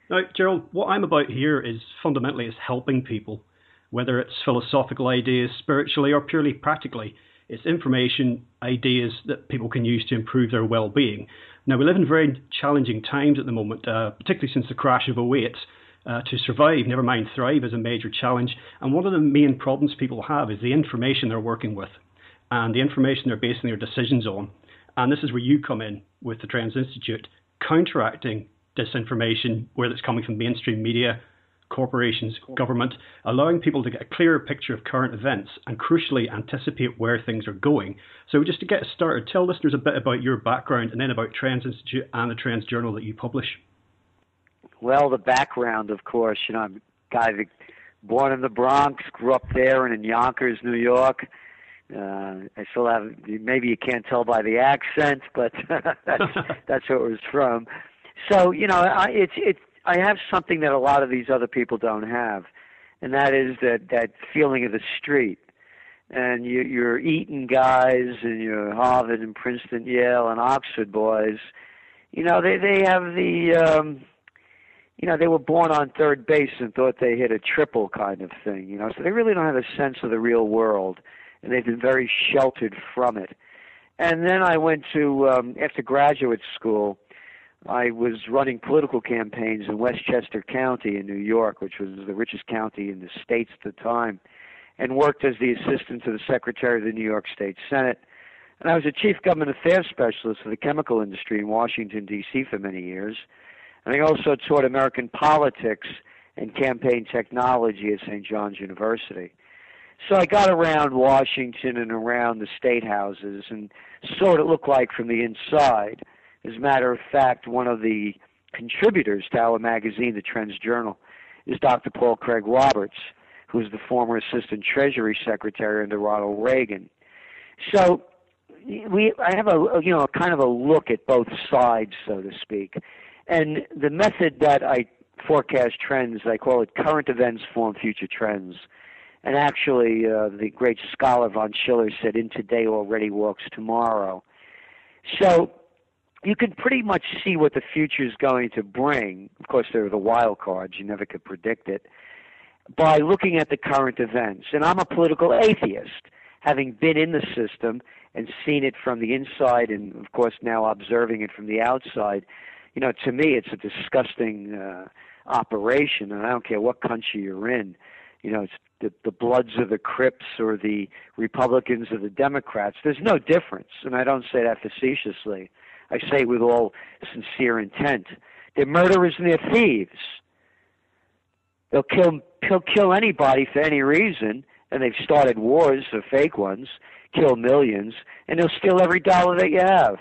Now, Gerald, what I'm about here is fundamentally is helping people, whether it's philosophical ideas, spiritually, or purely practically. It's information, ideas that people can use to improve their well-being. Now, we live in very challenging times at the moment, particularly since the crash of '08. To survive, never mind thrive, is a major challenge. And one of the main problems people have is the information they're working with and the information they're basing their decisions on. And this is where you come in with the Trends Institute, counteracting disinformation, whether it's coming from mainstream media, corporations, government, allowing people to get a clearer picture of current events and crucially anticipate where things are going. So just to get started, tell listeners a bit about your background and then about Trends Institute and the Trends Journal that you publish. Well, the background, of course, I'm a guy that born in the Bronx, grew up there and in Yonkers, New York. I still have, maybe you can't tell by the accent, but that's where it was from. So, I have something that a lot of these other people don't have, and that is that feeling of the street. And your Eton guys and your Harvard and Princeton, Yale and Oxford boys, they have the, they were born on third base and thought they hit a triple kind of thing, so they really don't have a sense of the real world, and they've been very sheltered from it. And then I went to, after graduate school, I was running political campaigns in Westchester County in New York, which was the richest county in the states at the time, and worked as the assistant to the secretary of the New York State Senate. And I was a chief government affairs specialist for the chemical industry in Washington, D.C. for many years. And I also taught American politics and campaign technology at St. John's University. So I got around Washington and around the state houses and saw what it looked like from the inside. As a matter of fact, one of the contributors to our magazine, the TrendsJournal, is Dr. Paul Craig Roberts, who was the former Assistant Treasury Secretary under Ronald Reagan. So I have a kind of a look at both sides, so to speak. And the method that I forecast trends, I call it current events form future trends. And actually, the great scholar von Schiller said, "In today already walks tomorrow." So you can pretty much see what the future is going to bring. Of course, there are the wild cards. You never could predict it. By looking at the current events. And I'm a political atheist, having been in the system and seen it from the inside and, of course, now observing it from the outside. To me, it's a disgusting operation, and I don't care what country you're in. It's the Bloods or the Crips or the Republicans or the Democrats. There's no difference, and I don't say that facetiously. I say it with all sincere intent. They're murderers and they're thieves. He'll kill anybody for any reason, and they've started wars, or fake ones, kill millions, and they'll steal every dollar that you have.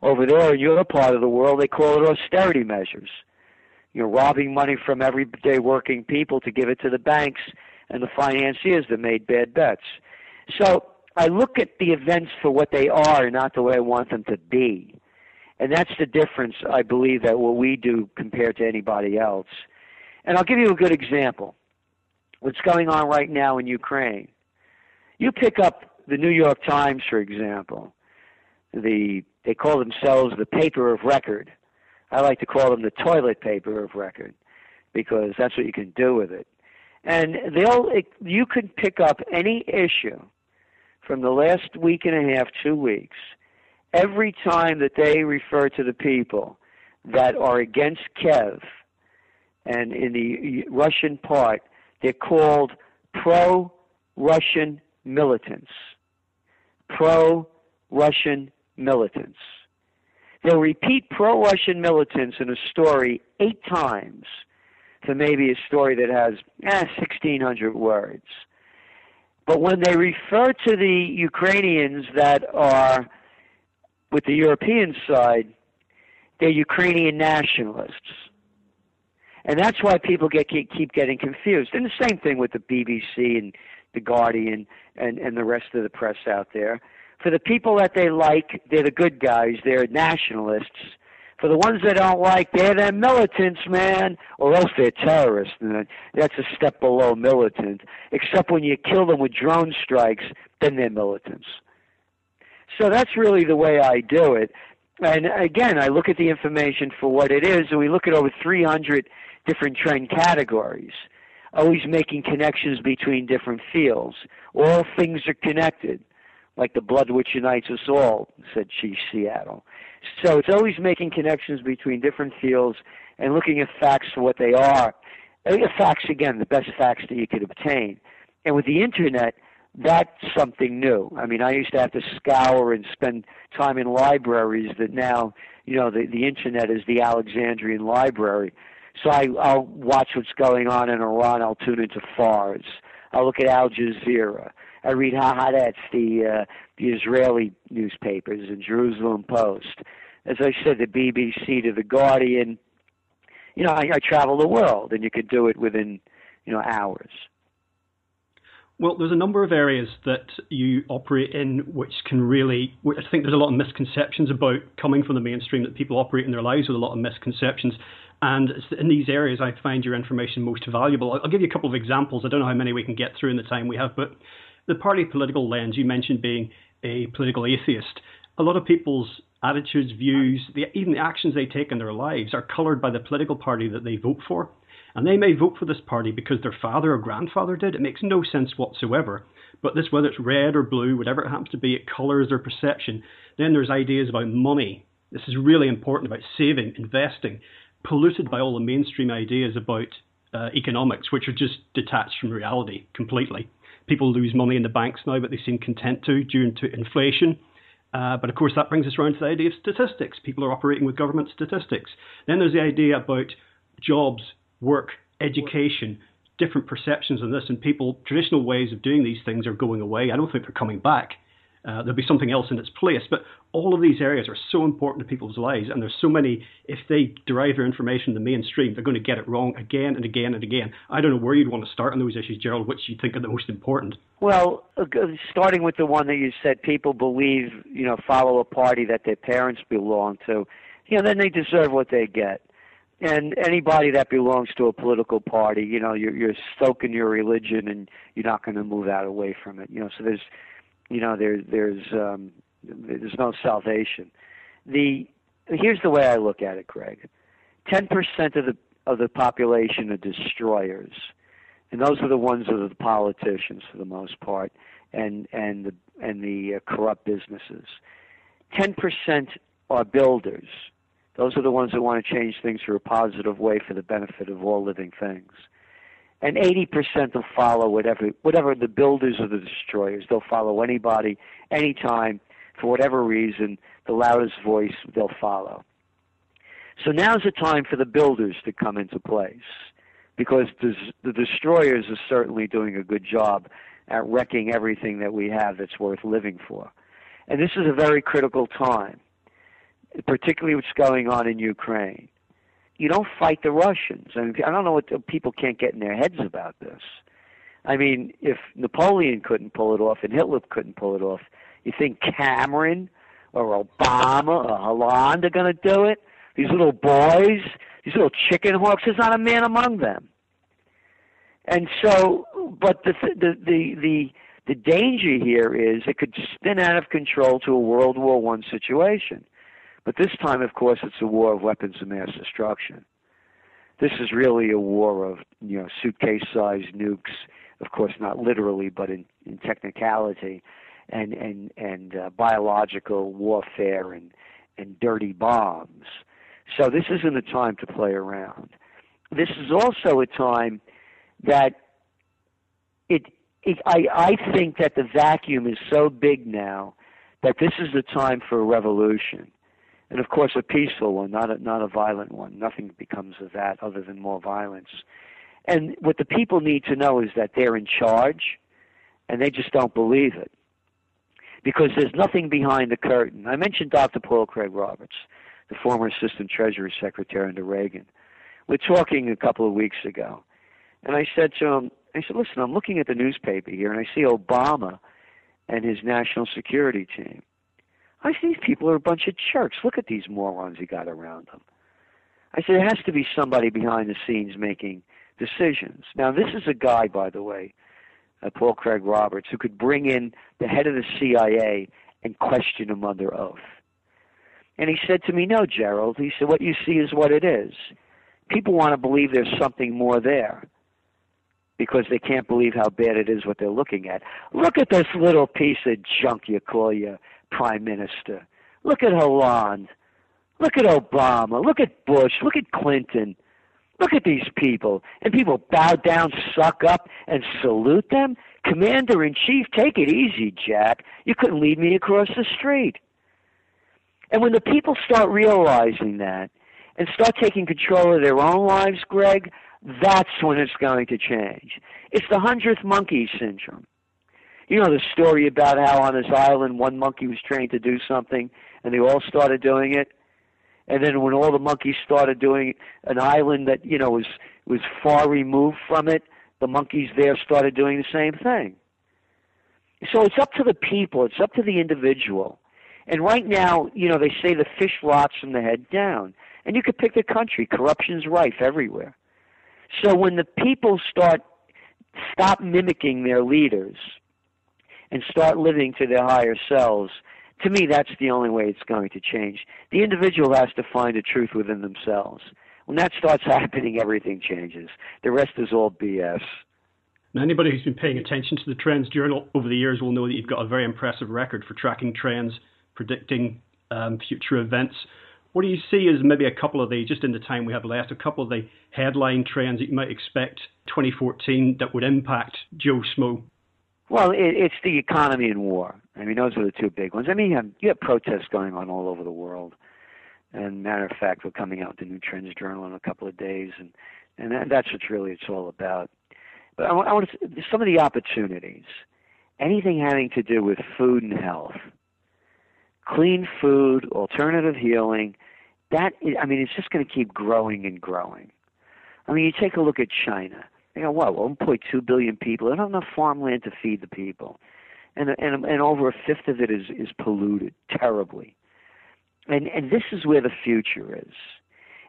Over there in your part of the world, they call it austerity measures. Robbing money from everyday working people to give it to the banks and the financiers that made bad bets. So I look at the events for what they are and not the way I want them to be. And that's the difference, I believe, that what we do compared to anybody else. And I'll give you a good example. What's going on right now in Ukraine. You pick up the New York Times, for example. They call themselves the paper of record. I like to call them the toilet paper of record because that's what you can do with it. And you can pick up any issue from the last week and a half, 2 weeks, every time that they refer to the people that are against Kiev, and in the Russian part, they're called pro-Russian militants. Pro-Russian militants. They'll repeat pro-Russian militants in a story 8 times for maybe a story that has 1,600 words. But when they refer to the Ukrainians that are with the European side, they're Ukrainian nationalists. And that's why people keep getting confused. And the same thing with the BBC and the Guardian and the rest of the press out there. For the people that they like, they're the good guys. They're nationalists. For the ones they don't like, they're militants, man, or else they're terrorists. And that's a step below militant. Except when you kill them with drone strikes, then they're militants. So that's really the way I do it. And again, I look at the information for what it is, and we look at over 300 different trend categories, always making connections between different fields. All things are connected, like the blood which unites us all, said Seattle. So it's always making connections between different fields and looking at facts for what they are. Facts, again, the best facts that you could obtain. And with the Internet, that's something new. I mean, I used to have to scour and spend time in libraries that now, the Internet is the Alexandrian library. So I'll watch what's going on in Iran. I'll tune into Fars. I'll look at Al Jazeera. I read Haaretz, the Israeli newspapers, and Jerusalem Post. As I said, the BBC to the Guardian. I travel the world, and you could do it within, hours. Well, there's a number of areas that you operate in which I think there's a lot of misconceptions about coming from the mainstream, that people operate in their lives with a lot of misconceptions. And in these areas, I find your information most valuable. I'll give you a couple of examples. I don't know how many we can get through in the time we have, but the party political lens, you mentioned being a political atheist. A lot of people's attitudes, views, even the actions they take in their lives are coloured by the political party that they vote for. And they may vote for this party because their father or grandfather did. It makes no sense whatsoever. But this, whether it's red or blue, whatever it happens to be, it colours their perception. Then there's ideas about money. This is really important, about saving, investing, polluted by all the mainstream ideas about economics, which are just detached from reality completely. People lose money in the banks now, but they seem content to due to inflation. But of course, that brings us around to the idea of statistics. People are operating with government statistics. Then there's the idea about jobs, work, education, different perceptions on this, and traditional ways of doing these things are going away. I don't think they're coming back. There'll be something else in its place. But all of these areas are so important to people's lives, and there's so many, if they derive their information from the mainstream, they're going to get it wrong again and again and again. I don't know where you'd want to start on those issues, Gerald, which you think are the most important. Well, starting with the one that you said, people believe, follow a party that their parents belong to, then they deserve what they get. And anybody that belongs to a political party, you're stoking your religion, and you're not going to move out away from it. So there's no salvation. Here's the way I look at it, Greg. 10% of the population are destroyers, and those are the ones that are the politicians for the most part, and the corrupt businesses. 10% are builders. Those are the ones that want to change things for a positive way for the benefit of all living things. And 80% will follow whatever the builders or the destroyers. They'll follow anybody, anytime, for whatever reason, the loudest voice they'll follow. So now's the time for the builders to come into place, because the destroyers are certainly doing a good job at wrecking everything that we have that's worth living for. And this is a very critical time, particularly what's going on in Ukraine. You don't fight the Russians. I mean, I don't know what people can't get in their heads about this. I mean, if Napoleon couldn't pull it off and Hitler couldn't pull it off, you think Cameron or Obama or Hollande are going to do it? These little boys, these little chicken hawks, there's not a man among them. And so, but the danger here is it could spin out of control to a World War I situation. But this time, of course, it's a war of weapons of mass destruction. This is really a war of, suitcase-sized nukes, of course, not literally, but in technicality, and biological warfare and dirty bombs. So this isn't a time to play around. This is also a time that I think that the vacuum is so big now that this is the time for a revolution. And of course, a peaceful one, not a violent one. Nothing becomes of that other than more violence. And what the people need to know is that they're in charge, and they just don't believe it, because there's nothing behind the curtain. I mentioned Dr. Paul Craig Roberts, the former Assistant Treasury Secretary under Reagan. We're talking a couple of weeks ago, and I said to him, listen, I'm looking at the newspaper here, and I see Obama and his national security team. I see these people are a bunch of jerks. Look at these morons he got around them. I said, there has to be somebody behind the scenes making decisions. Now, this is a guy, by the way, Paul Craig Roberts, who could bring in the head of the CIA and question him under oath. And he said to me, no, Gerald. He said, what you see is what it is. People want to believe there's something more there because they can't believe how bad it is what they're looking at. Look at this little piece of junk you call your prime minister. Look at Hollande. Look at Obama. Look at Bush. Look at Clinton. Look at these people. And people bow down, suck up, and salute them? Commander-in-Chief, take it easy, Jack. You couldn't lead me across the street. And when the people start realizing that and start taking control of their own lives, Greg, that's when it's going to change. It's the 100th monkey syndrome. You know the story about how on this island one monkey was trained to do something and they all started doing it? And then when all the monkeys started doing it, an island that, you know, was far removed from it, the monkeys there started doing the same thing. So it's up to the people. It's up to the individual. And right now, you know, they say the fish rots from the head down. And you could pick the country. Corruption's rife everywhere. So when the people stop mimicking their leaders and start living to their higher selves, to me, that's the only way it's going to change. The individual has to find the truth within themselves. When that starts happening, everything changes. The rest is all BS. Now, anybody who's been paying attention to the Trends Journal over the years will know that you've got a very impressive record for tracking trends, predicting future events. What do you see as maybe a couple of the, just in the time we have left, a couple of the headline trends that you might expect 2014 that would impact Joe Schmo? Well, it's the economy and war. I mean, those are the two big ones. I mean, you have protests going on all over the world. And matter of fact, we're coming out with the new Trends Journal in a couple of days, and that's what really it's all about. But I want to some of the opportunities, anything having to do with food and health, clean food, alternative healing. It's just going to keep growing and growing. I mean, you take a look at China. They got 1.2 billion people. They don't have enough farmland to feed the people, and over a fifth of it is polluted terribly. And this is where the future is.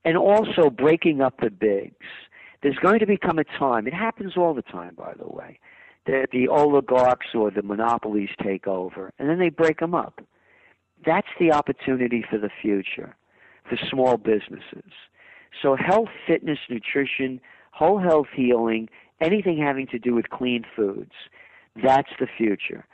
And also breaking up the bigs. There's going to become a time, it happens all the time, by the way, that the oligarchs or the monopolies take over, and then they break them up. That's the opportunity for the future, for small businesses. So health, fitness, nutrition, whole health healing, anything having to do with clean foods, that's the future.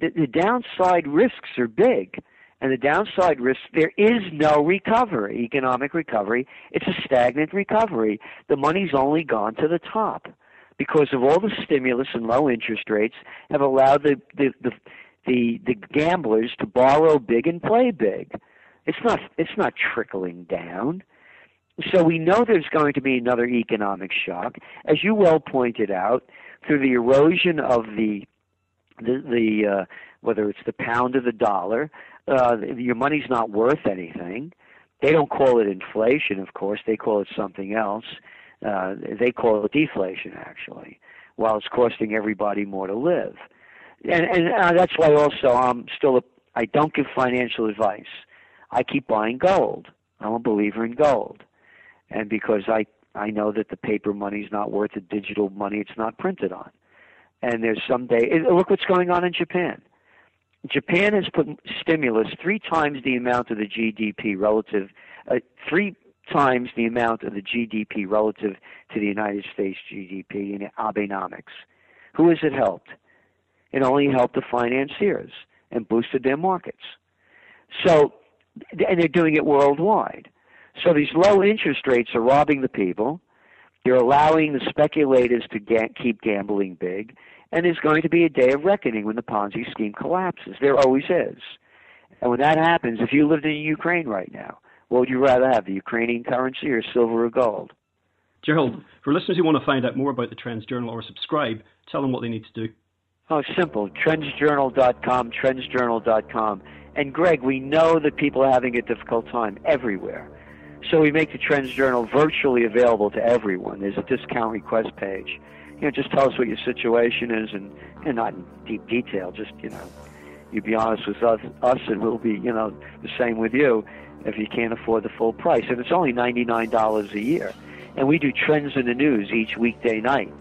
The downside risks are big. And the downside risk, there is no recovery, economic recovery. It's a stagnant recovery. The money's only gone to the top because of all the stimulus and low interest rates have allowed the gamblers to borrow big and play big. It's not trickling down. So we know there's going to be another economic shock, as you well pointed out, through the erosion of the whether it's the pound or the dollar. Your money's not worth anything. They don't call it inflation, of course. They call it something else. They call it deflation, actually, while it's costing everybody more to live. And that's why also I don't give financial advice. I keep buying gold. I'm a believer in gold. And because I know that the paper money's not worth the digital money it's not printed on. And there's someday, look what's going on in Japan. Japan has put stimulus 3 times the amount of the GDP relative, 3 times the amount of the GDP relative to the United States GDP in Abenomics. Who has it helped? It only helped the financiers and boosted their markets. So, and they're doing it worldwide. So these low interest rates are robbing the people. They're allowing the speculators to keep gambling big. And there's going to be a day of reckoning when the Ponzi scheme collapses. There always is. And when that happens, if you lived in Ukraine right now, what would you rather have, the Ukrainian currency or silver or gold? Gerald, for listeners who want to find out more about the Trends Journal or subscribe, tell them what they need to do. Oh, simple. TrendsJournal.com, TrendsJournal.com. And Greg, we know that people are having a difficult time everywhere. So we make the Trends Journal virtually available to everyone. There's a discount request page. Just tell us what your situation is, and not in deep detail. Just, you be honest with us, and we'll be, the same with you if you can't afford the full price. And it's only $99 a year. And we do trends in the news each weekday night.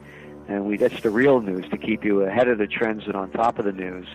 And that's the real news, to keep you ahead of the trends and on top of the news.